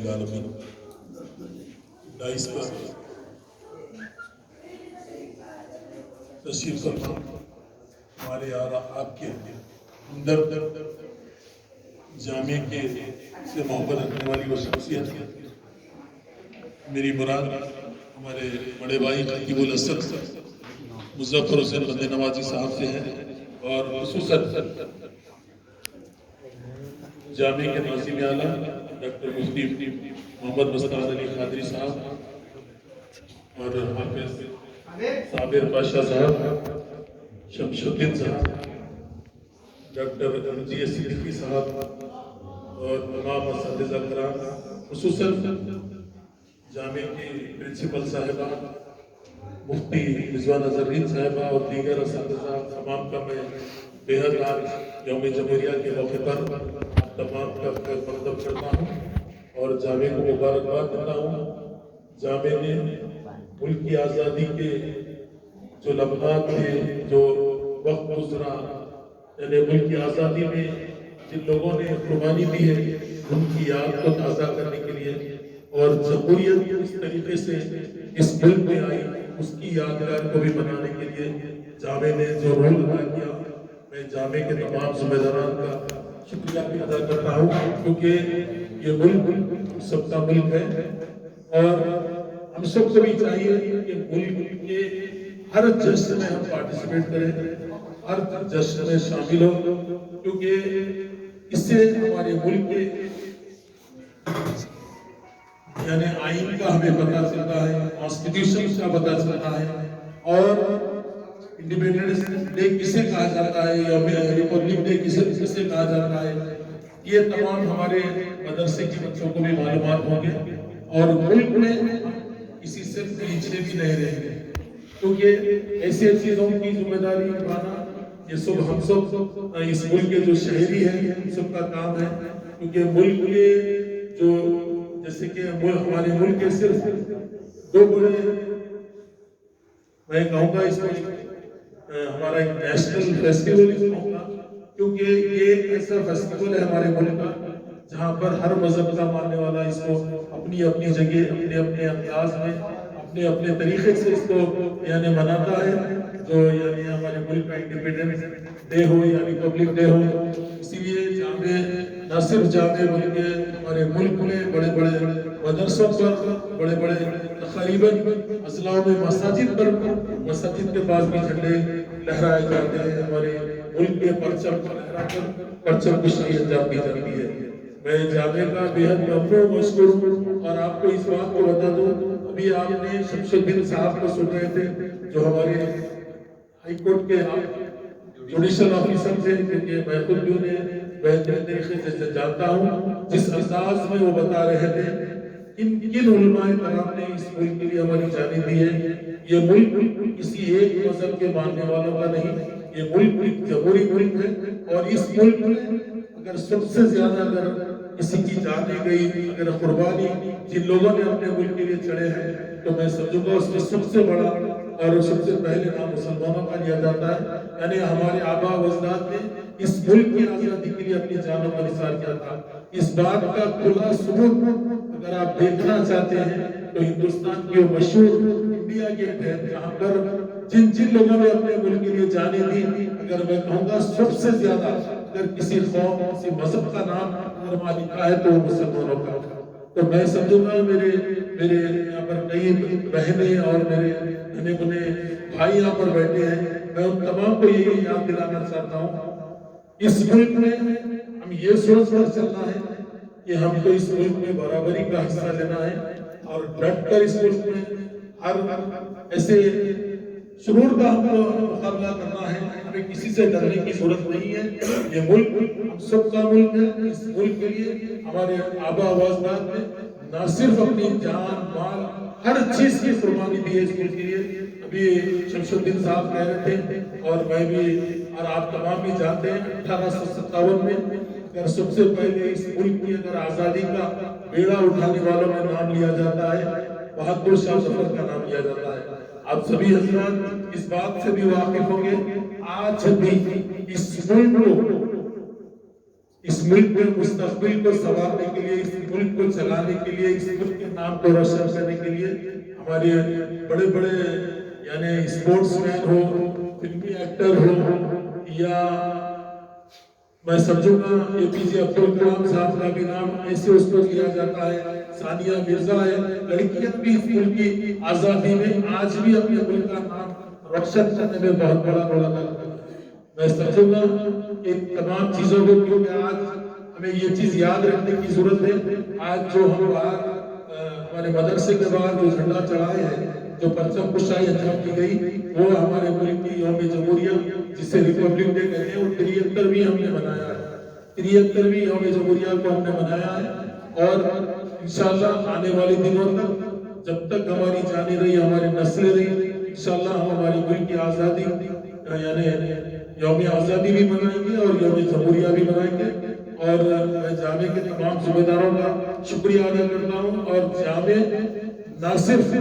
العالمین ڈائس پر تشریف فرما ہمارے آپ کے اندر جامع کے سے محبت رکھنے والی وہ شخصیت میری مراد ہمارے بڑے بھائی خطیب الاسد مظفر حسین بندے نوازی صاحب سے ہیں، اور خصوصاً جامع کے ناظم اعلیٰ ڈاکٹر مفتی محمد مستعد علی قادری صاحب اور حافظ صابر پاشا صاحب، شمس الدین صاحب، ڈاکٹر رضیہ صدیقی صاحب اور تمام اساتذہ کرام، خصوصاً جامع کی پرنسپل صاحبہ مفتی رضوانہ زرین صاحبہ اور دیگر اساتذہ تمام کا میں بےحد آج یوم جمہوریہ کے موقع پر تمام کا مقدم کرتا ہوں اور جامع کو مبارکباد دیتا ہوں۔ جامع نے ملک کی آزادی کے جو لمحات تھے، جو وقت گزرا، یعنی ملک کی آزادی میں جن لوگوں نے قربانی دی ہے ان کی یاد کو تازہ کرنے کے لیے، اور جمہوریت اس طریقے سے اس ملک میں آئی اس کی یادگار کو بھی بنانے کے لیے جامع نے جو رول ادا کیا، میں جامع کے تمام ذمہ داران کا شکریہ بھی ادا کرتا ہوں، کیونکہ یہ ملک سب کا ملک ہے اور ہم سب کو بھی چاہیے کہ ملک کے ہر جشن میں ہم پارٹیسپیٹ کریں، ہر جشن میں شامل ہوں، کیونکہ اس سے ہمارے ملک کے یعنی آئین کا ہمیں پتہ چلتا ہے، کانسٹیٹیوشن کا پتہ چلتا ہے، اور انڈیپینڈنس ڈے کسے کہا جاتا ہے یا ریپبلک ڈے کسے کہا جاتا ہے، یہ تمام ہمارے مدرسے کے بچوں کو بھی معلومات ہوں گے، اور ملک میں کسی سے پیچھے بھی نہیں رہیں گے، کیونکہ ایسی چیزوں کی ذمہ داری اٹھانا یہ سب ہم سب اس ملک کے جو شہری ہیں ہم سب کا کام ہے، کیونکہ ملک کے جو جیسے کہ ہمارے ملک کے صرف دو بڑے، میں کہوں گا اس کو ہمارا ایک نیشنل فیسٹیول کہوں گا، کیونکہ یہ ایک ایسا فیسٹیول ہے ہمارے ملک کا جہاں پر ہر مذہب کا ماننے والا اس کو اپنی اپنی جگہ اپنے اپنے انداز میں اپنے اپنے طریقے سے اس کو یعنی مناتا ہے، جو یعنی ہمارے ملک کا انڈیپینڈنس ڈے ہو یا ریپبلک ڈے ہو۔ اسی لیے جامع نہ صرف جامع بلکہ ہمارے ملک میں بڑے بڑے مدرسوں پر، بڑے بڑے تقریباً اضلاع میں مساجد کے پاس بھی جھنڈے لہرائے جاتے ہیں، ہمارے ملک کے پرچم کو لہرا کر پرچم کشی انجام دی جاتی ہے۔ میں جامع کا بے حد ممنون مشکور ہوں، اور آپ کو اس بات کو بتا دوں، ابھی آپ نے شمس الدین صاحب کو سن رہے تھے جو ہمارے ہائی کورٹ کے جوڈیشل آفیسر تھے، کیونکہ میں خود بھی انہیں بہترین طریقے سے جانتا ہوں، جس انداز میں وہ بتا رہے تھے کن علماء کرام نے اس ملک کے لیے ہماری جانیں دی ہے۔ یہ ملک کسی ایک مذہب کے ماننے والوں کا نہیں، یہ ملک ایک جمہوری ملک ہے، اور اس ملک میں اگر سب سے زیادہ اگر کسی کی جانیں گئی، اگر قربانی جن لوگوں نے اپنے ملک کے لیے چڑھے ہیں، تو میں سمجھوں گا اس میں سب سے بڑا اور سب سے پہلے نام مسلمانوں کا لیا جاتا ہے، یعنی ہمارے آباء و اجداد نے اس ملک کی آزادی کے لیے اپنی جانوں کا نثار کیا تھا۔ اس بات کا کھلا ثبوت اگر آپ دیکھنا چاہتے ہیں تو ہندوستان کی وہ مشہور انڈیا گیٹ ہے، جہاں پر جن لوگوں نے اپنے ملک کے لیے جانیں دی، اگر میں کہوں گا سب سے زیادہ اگر کسی قوم کسی مذہب کا نام اگر وہاں لکھا ہے تو وہ مسلمانوں کا۔ تو میں سمجھوں گا میرے یہاں پر کئی بہنیں اور میرے بنے بنے بھائی یہاں پر بیٹھے ہیں، میں ان تمام کو یہ یاد دلانا چاہتا ہوں، اس ملک میں ہم یہ سوچ کر چلنا ہے کہ ہم کو اس ملک میں برابری کا حصہ لینا ہے، اور ڈٹ کر اس ملک میں ہر ایسے شرور کا ہم کو مقابلہ کرنا ہے، ہمیں کسی سے ڈرنے کی ضرورت نہیں ہے۔ یہ ملک ہم سب کا ملک ہے، اس ملک کے لیے ہمارے آباء و اجداد نے نہ صرف اپنی جان مال ہر چیز کی قربانی دی ہے اس ملک کے لیے۔ ابھی شمس الدین صاحب کہہ رہے تھے اور میں بھی اور آپ تمام بھی جانتے ہیں 1857 میں اگر سب سے پہلے اس ملک کی اگر آزادی کا بیڑا اٹھانے والوں میں نام لیا جاتا ہے، بہادر شاہ ظفر کا نام لیا جاتا ہے۔ آپ سبھی حضرات اس بات سے بھی واقف ہوں گے، آج بھی اس ملک کو اس ملک میں مستقبل کو سنوارنے کے لیے، اس ملک کو چلانے کے لیے، اس ملک کے نام کو روشن کرنے کے لیے ہمارے بڑے بڑے یعنی اسپورٹس مین ہو، فلمی ایکٹر ہو، یا میں سمجھوں گا اے پی جے عبد الکلام صاحب کا بھی نام ایسے اس کو لیا جاتا ہے، ثانیہ مرزا ہے، لڑکیاں بھی اس ملک کی آزادی میں آج بھی اپنے ملک کا نام روشن کرنے میں بہت بڑا رول ادا کرتی ہے۔ میں سمجھوں گا ان تمام چیزوں کو، کیونکہ آج ہمیں یہ چیز یاد رکھنے کی ضرورت ہے، آج جو ہم باہر ہمارے مدرسے کے باہر جو جھنڈا چڑھائے ہیں، جو پرچم کشائی انجام کی گئی، وہ ہمارے ملک کی یوم جمہوریہ جسے ریپبلک ڈے کہتے ہیں، وہ 73ویں ہم نے منایا ہے، 73ویں یوم جمہوریہ کو ہم نے منایا ہے، اور انشاءاللہ آنے والے دنوں تک جب تک ہماری جانیں رہی، ہماری نسلیں رہی، انشاءاللہ ہم ہماری ملک کی آزادی یعنی یوم آزادی بھی منائیں گے اور یوم جمہوریہ بھی منائیں گے۔ اور میں جامعہ کے تمام ذمہ داروں کا شکریہ ادا کرتا ہوں، اور جامعہ نہ صرف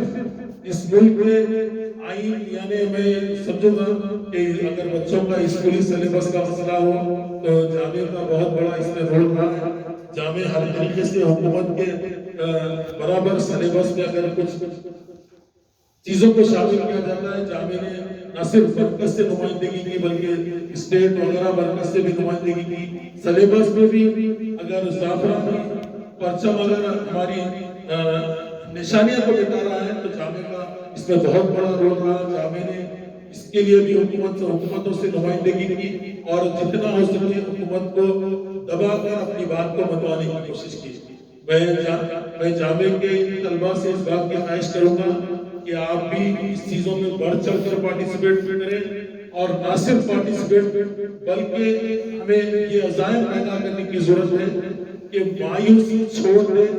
اس ملک میں آئین یعنی میں سمجھوں گا کہ اگر بچوں کا اسکولی سلیبس کا مسئلہ ہو تو جامعہ کا بہت بڑا اس میں رول رہا ہے۔ جامعہ ہر طریقے سے حکومت کے برابر سلیبس میں اگر کچھ چیزوں کو شامل کیا جاتا ہے، جامعہ نے نہ صرف مرکز سے نمائندگی کی بلکہ اسٹیٹ وغیرہ مرکز سے بھی نمائندگی کی، سلیبس میں بھی اگر زعفرانی پرچم اگر ہماری نشانیاں کو بتا رہا ہے تو جامعہ کا اس میں بہت بڑا رول رہا۔ جامعہ نے اس کے لیے بھی حکومتوں سے نمائندگی کی اور جتنا ہو سکے حکومت کو دبا کر اپنی بات کو منوانے کی کوشش کی۔ میں جامعہ کے طلباء سے اس بات کی خواہش کروں گا کہ آپ بھی اس چیزوں میں بڑھ چڑھ کر پارٹیسپیٹ کریں، اور نہ صرف پارٹیسپیٹ بلکہ ہمیں یہ عزائم پیدا کرنے کی ضرورت ہے کہ مایوسی چھوڑ دیں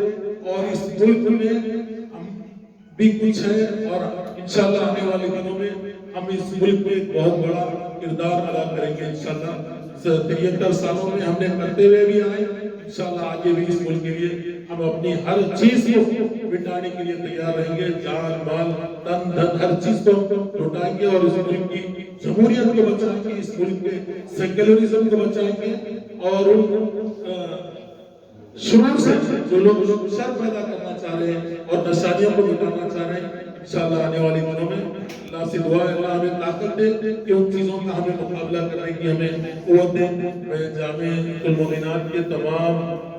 اور اس ملک میں ہم بھی کچھ ہے، اور انشاءاللہ آنے والے دنوں میں ہم اس ملک میں ایک بہت بڑا کردار ادا کریں گے انشاءاللہ۔ 73 سالوں میں ہم نے کرتے ہوئے بھی آئے، انشاءاللہ آگے بھی اس ملک کے لیے ہم اپنی ہر چیز کو مٹانے کے لیے تیار رہیں گے، جان مال تن دھن ہر چیز کو لوٹائیں گے اور اس ملک کی جمہوریت کو بچائیں گے، اس ملک کے سیکولرزم کو بچائیں گے، اور شروع سے جو لوگ شر پیدا کرنا چاہ رہے ہیں اور نشانیوں کو مٹانا چاہ رہے ہیں، انشاءاللہ آنے والی دنوں میں اللہ سے دعا ہے اللہ ہمیں طاقت دے کہ ان چیزوں کا ہمیں مقابلہ کرنے کی ہمیں قوت دے۔ میں جامعہ المومنات کے تمام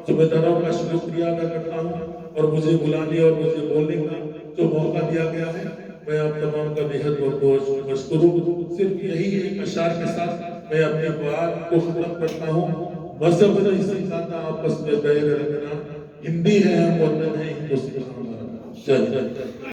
ذمہ داروں کا شکریہ ادا کرتا ہوں، اور مجھے بلانے اور مجھے بولنے کا جو موقع دیا گیا ہے، میں آپ تمام کا بے حد مشکور ہوں۔ صرف یہی ایک اشعار کے ساتھ میں اپنی بات کو ختم کرتا ہوں۔ مذہب نہیں سمجھاتا آپس میں بیر رکھنا، ہندی ہے ہم وطن ہے ہندوستان ہمارا۔